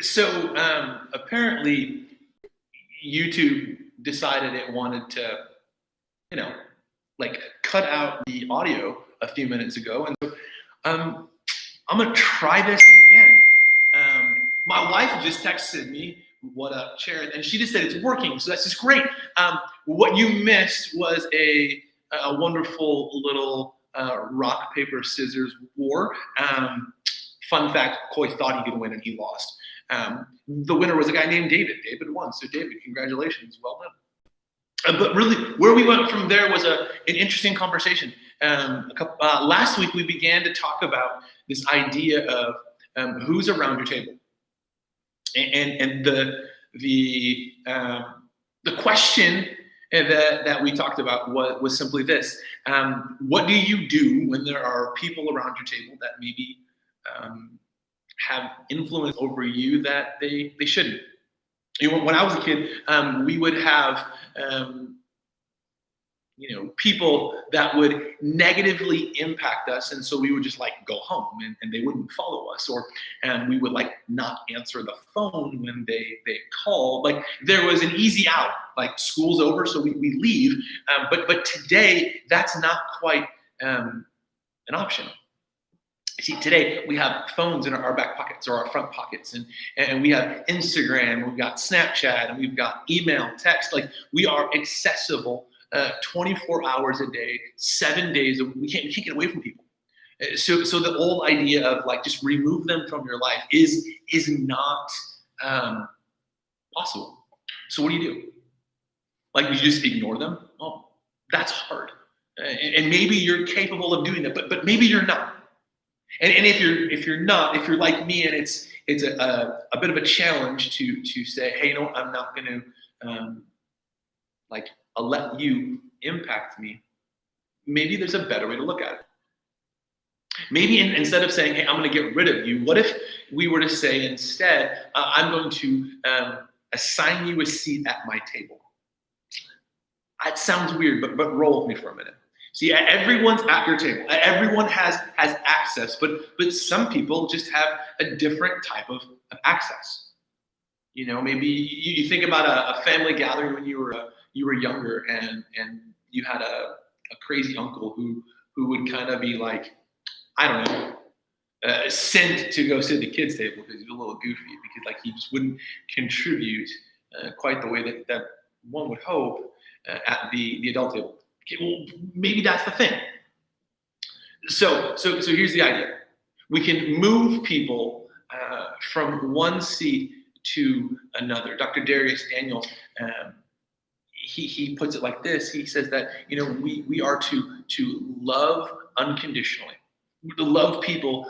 So apparently YouTube decided it wanted to, you know, like cut out the audio a few minutes ago. And so I'm going to try this again. My wife just texted me, what up, Sharon? And she just said it's working. So that's just great. What you missed was a wonderful little rock, paper, scissors war. Fun fact, Coy thought he could win and he lost. The winner was a guy named David. David won. So David, congratulations. Well done. But really, where we went from there was an interesting conversation. Last week, we began to talk about this idea of who's around your table. And the question that we talked about was simply this. What do you do when there are people around your table that maybe have influence over you that they shouldn't? You know, when I was a kid, we would have people that would negatively impact us, and so we would just like go home and they wouldn't follow us, or we would like not answer the phone when they call. Like there was an easy out, like school's over, so we leave. But today that's not quite an option. See, today we have phones in our back pockets or our front pockets, and we have Instagram, we've got Snapchat, and we've got email, text. Like we are accessible 24 hours a day, 7 days. We can't get away from people. So the old idea of like just remove them from your life is not possible. So what do? Like you just ignore them? Oh, that's hard. And maybe you're capable of doing that, but maybe you're not. And if you're not, if you're like me, and it's a bit of a challenge to say, hey, you know what, I'm not going to I'll let you impact me. Maybe there's a better way to look at it. Maybe instead of saying, hey, I'm going to get rid of you, what if we were to say instead, I'm going to assign you a seat at my table? That sounds weird, but roll with me for a minute. See, everyone's at your table. Everyone has access, but some people just have a different type of access. You know, maybe you think about a family gathering when you were younger, and you had a crazy uncle who would kind of be like, I don't know, sent to go sit at the kids' table because he's a little goofy, because like he just wouldn't contribute quite the way that one would hope at the adult table. Okay, well, maybe that's the thing. So here's the idea. We can move people from one seat to another. Dr. Darius Daniels, he puts it like this. He says that, you know, we are to love unconditionally. We're to love people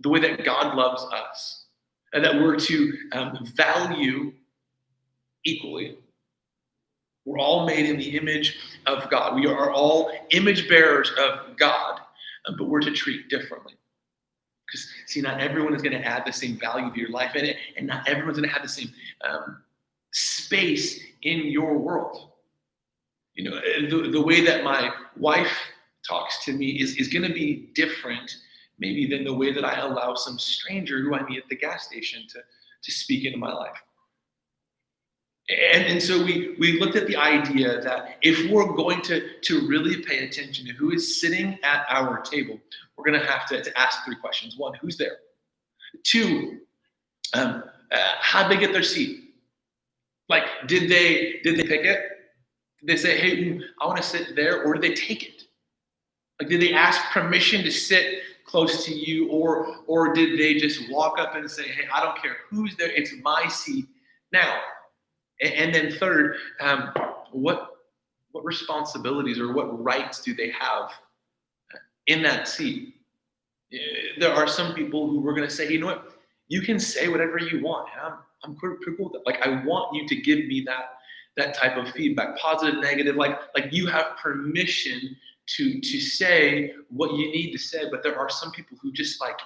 the way that God loves us, and that we're to value equally. We're all made in the image of God. We are all image bearers of God, but we're to treat differently. Because, see, not everyone is going to add the same value to your life, and not everyone's going to have the same space in your world. You know, the way that my wife talks to me is going to be different, maybe, than the way that I allow some stranger who I meet at the gas station to speak into my life. And so we looked at the idea that if we're going to really pay attention to who is sitting at our table, we're going to have to ask 3 questions. 1, who's there? 2, how'd they get their seat? Like, did they pick it? Did they say, hey, I want to sit there, or did they take it? Like, did they ask permission to sit close to you, or did they just walk up and say, hey, I don't care who's there, it's my seat now? And then 3rd, what responsibilities or what rights do they have in that seat? There are some people who we're going to say, you know what, you can say whatever you want. I'm pretty cool with that. Like, I want you to give me that type of feedback, positive, negative. Like you have permission to say what you need to say. But there are some people who just like,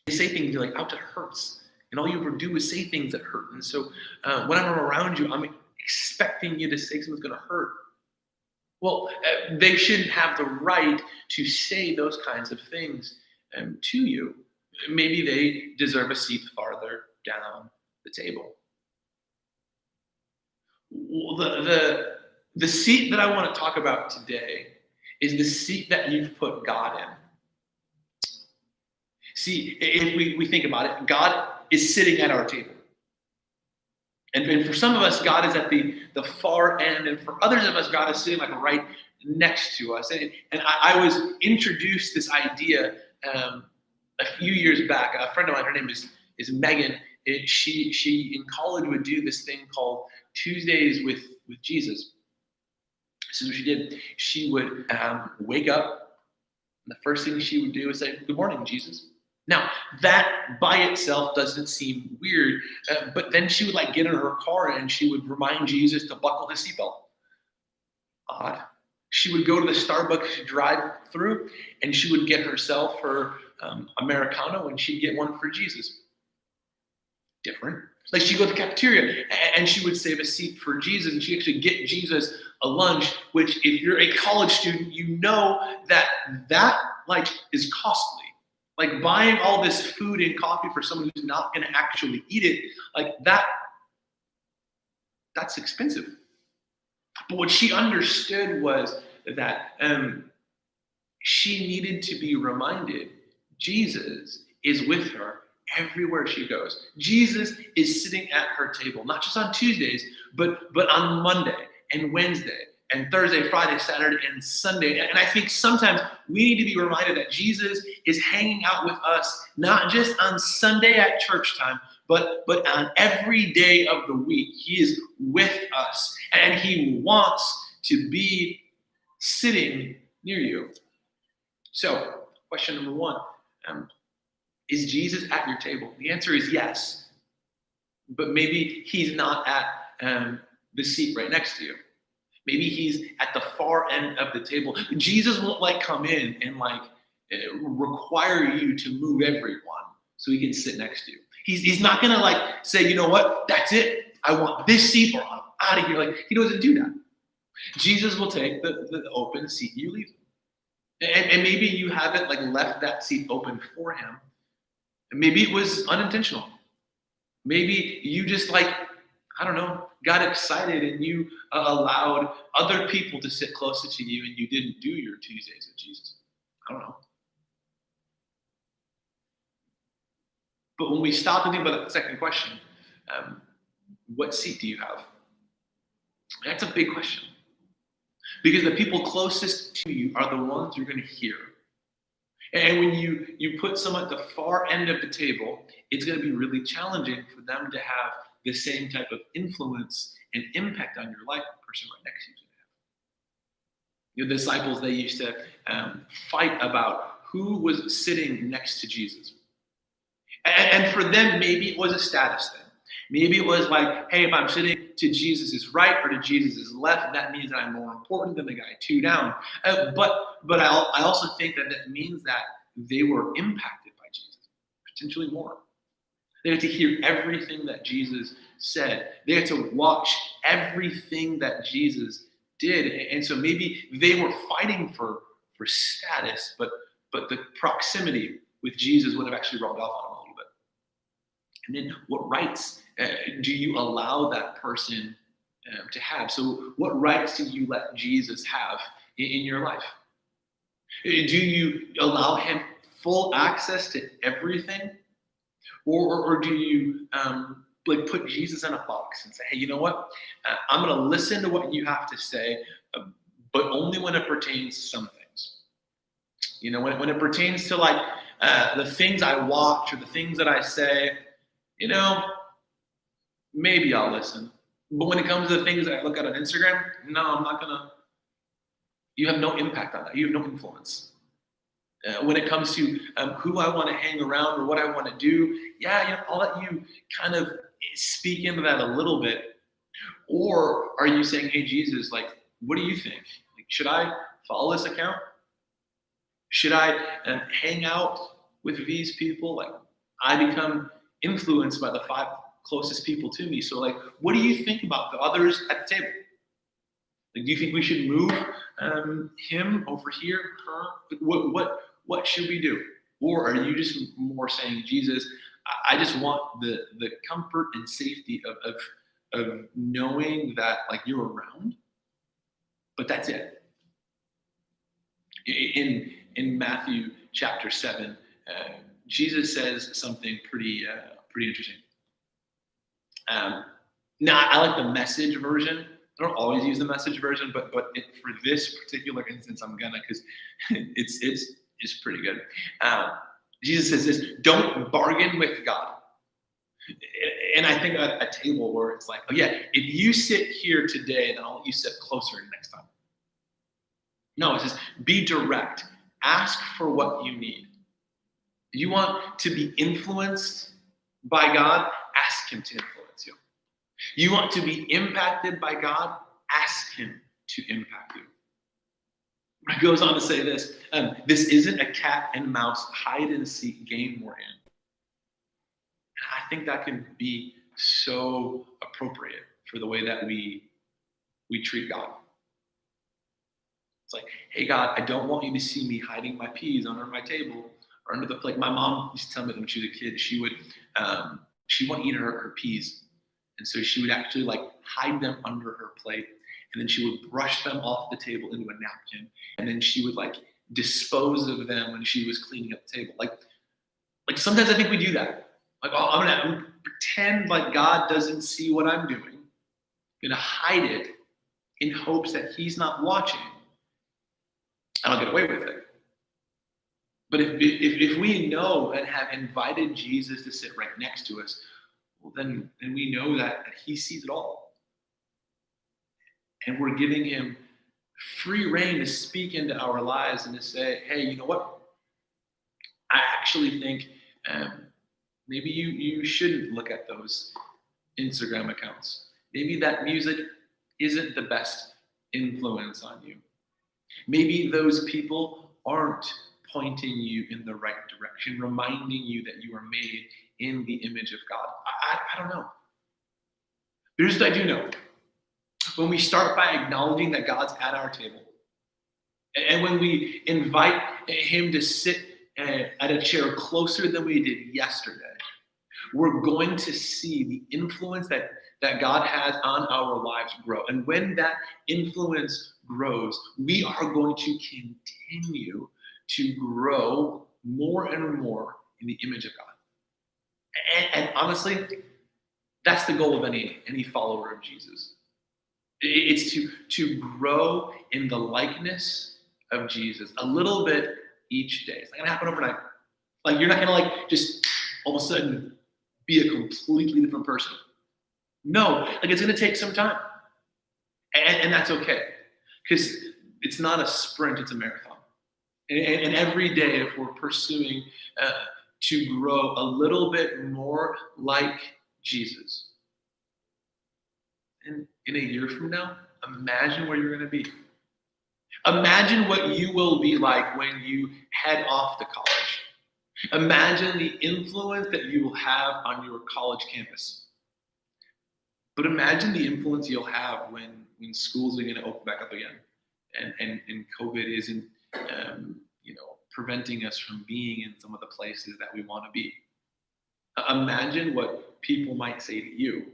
they say things you're like, ouch, it hurts. And all you ever do is say things that hurt. And so when I'm around you, I'm expecting you to say something's going to hurt. Well, they shouldn't have the right to say those kinds of things to you, Maybe they deserve a seat farther down the table. The seat that I want to talk about today is the seat that you've put God in. See, if we think about it, God is sitting at our table. And for some of us, God is at the far end. And for others of us, God is sitting like right next to us. And I was introduced this idea a few years back. A friend of mine, her name is Megan. She in college would do this thing called Tuesdays with Jesus. This is what she did. She would wake up, and the first thing she would do is say, "Good morning, Jesus." Now, that by itself doesn't seem weird, but then she would get in her car and she would remind Jesus to buckle his seatbelt. Odd. She would go to the Starbucks drive-through and she would get herself her Americano and she'd get one for Jesus. Different. She'd go to the cafeteria and she would save a seat for Jesus and she'd actually get Jesus a lunch, which if you're a college student, you know that is costly. Buying all this food and coffee for someone who's not going to actually eat it, that's expensive. But what she understood was that she needed to be reminded Jesus is with her everywhere she goes. Jesus is sitting at her table, not just on Tuesdays, but on Monday and Wednesday and Thursday, Friday, Saturday, and Sunday. And I think sometimes we need to be reminded that Jesus is hanging out with us, not just on Sunday at church time, but on every day of the week. He is with us, and he wants to be sitting near you. So, question number one, is Jesus at your table? The answer is yes, but maybe he's not at the seat right next to you. Maybe he's at the far end of the table. Jesus won't come in and require you to move everyone so he can sit next to you. He's not gonna say, you know what, that's it. I want this seat or I'm out of here. He doesn't do that. Jesus will take the open seat you leave. And maybe you haven't left that seat open for him. And maybe it was unintentional. Maybe you just I don't know, got excited and you allowed other people to sit closer to you and you didn't do your Tuesdays with Jesus. I don't know. But when we stop and think about that second question, what seat do you have? That's a big question. Because the people closest to you are the ones you're going to hear. And when you put someone at the far end of the table, it's going to be really challenging for them to have the same type of influence and impact on your life the person right next to you have. The disciples, they used to fight about who was sitting next to Jesus. And for them, maybe it was a status thing. Maybe it was hey, if I'm sitting to Jesus' right or to Jesus' left, that means that I'm more important than the guy two down. But I also think that means that they were impacted by Jesus, potentially more. They had to hear everything that Jesus said. They had to watch everything that Jesus did. And so maybe they were fighting for status, but the proximity with Jesus would have actually rubbed off on them a little bit. And then what rights do you allow that person to have? So what rights do you let Jesus have in your life? Do you allow him full access to everything? Or do you put Jesus in a box and say, hey, you know what? I'm going to listen to what you have to say, but only when it pertains to some things. When it pertains to the things I watch or the things that I say, maybe I'll listen. But when it comes to the things that I look at on Instagram, no, I'm not going to. You have no impact on that. You have no influence. When it comes to who I want to hang around or what I want to do, I'll let you kind of speak into that a little bit. Or are you saying, hey, Jesus, what do you think? Should I follow this account? Should I hang out with these people? I become influenced by the 5 closest people to me. So what do you think about the others at the table? Do you think we should move him over here, her? What should we do? Or are you just more saying, Jesus, I just want the comfort and safety of knowing that like you're around, but that's it. In Matthew chapter 7, Jesus says something pretty interesting. Now, I like the Message version. I don't always use the Message version, but for this particular instance, I'm gonna, because it's pretty good. Jesus says this: don't bargain with God. And I think a table where it's like, oh yeah, if you sit here today, then I'll let you sit closer next time. No, it says be direct. Ask for what you need. You want to be influenced by God? Ask Him to influence you. You want to be impacted by God? Ask Him to impact you. It goes on to say this: this isn't a cat and mouse hide and seek game we're in. And I think that can be so appropriate for the way that we treat God. It's like, hey God, I don't want you to see me hiding my peas under my table or under the plate. My mom used to tell me that when she was a kid, she wouldn't eat her peas. And so she would actually like hide them under her plate. And then she would brush them off the table into a napkin. And then she would like dispose of them when she was cleaning up the table. Like sometimes I think we do that. Like, oh, I'm gonna pretend like God doesn't see what I'm doing. I'm gonna hide it in hopes that He's not watching. And I'll get away with it. But if we know and have invited Jesus to sit right next to us, well, then we know that He sees it all. And we're giving Him free rein to speak into our lives and to say, hey, you know what? I actually think maybe you shouldn't look at those Instagram accounts. Maybe that music isn't the best influence on you. Maybe those people aren't pointing you in the right direction, reminding you that you are made in the image of God. I don't know. Here's what I do know. When we start by acknowledging that God's at our table, and when we invite Him to sit at a chair closer than we did yesterday, we're going to see the influence that God has on our lives grow. And when that influence grows, we are going to continue to grow more and more in the image of God. And honestly, that's the goal of any follower of Jesus. It's to grow in the likeness of Jesus a little bit each day. It's not gonna happen overnight. Like you're not gonna like just all of a sudden be a completely different person. No, like it's gonna take some time. And that's okay. Because it's not a sprint, it's a marathon. And every day, if we're pursuing to grow a little bit more like Jesus, and in a year from now, imagine where you're going to be. Imagine what you will be like when you head off to college. Imagine the influence that you will have on your college campus. But imagine the influence you'll have when schools are going to open back up again, and COVID isn't, preventing us from being in some of the places that we want to be. Imagine what people might say to you,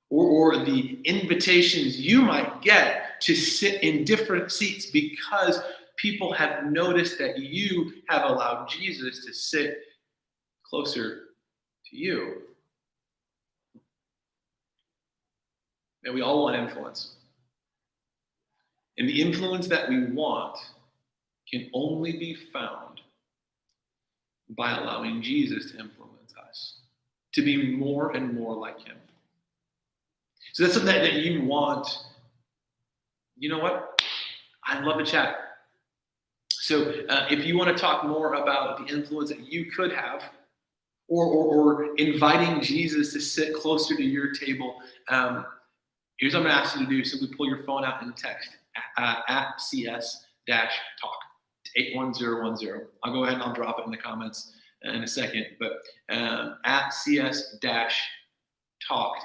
or the invitations you might get to sit in different seats because people have noticed that you have allowed Jesus to sit closer to you. And we all want influence. And the influence that we want can only be found by allowing Jesus to influence us, to be more and more like Him. So that's something that you want. You know what? I'd love to chat. So if you want to talk more about the influence that you could have, or inviting Jesus to sit closer to your table, here's what I'm going to ask you to do. Simply pull your phone out and text at CS-talk. 81010. I'll go ahead and I'll drop it in the comments in a second, but at CS-talk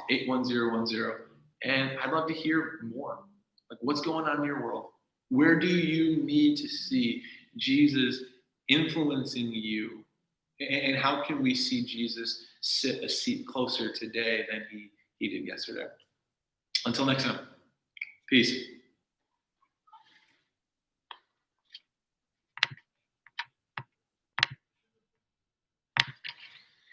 81010. And I'd love to hear more. Like, what's going on in your world? Where do you need to see Jesus influencing you? And how can we see Jesus sit a seat closer today than he did yesterday? Until next time, peace.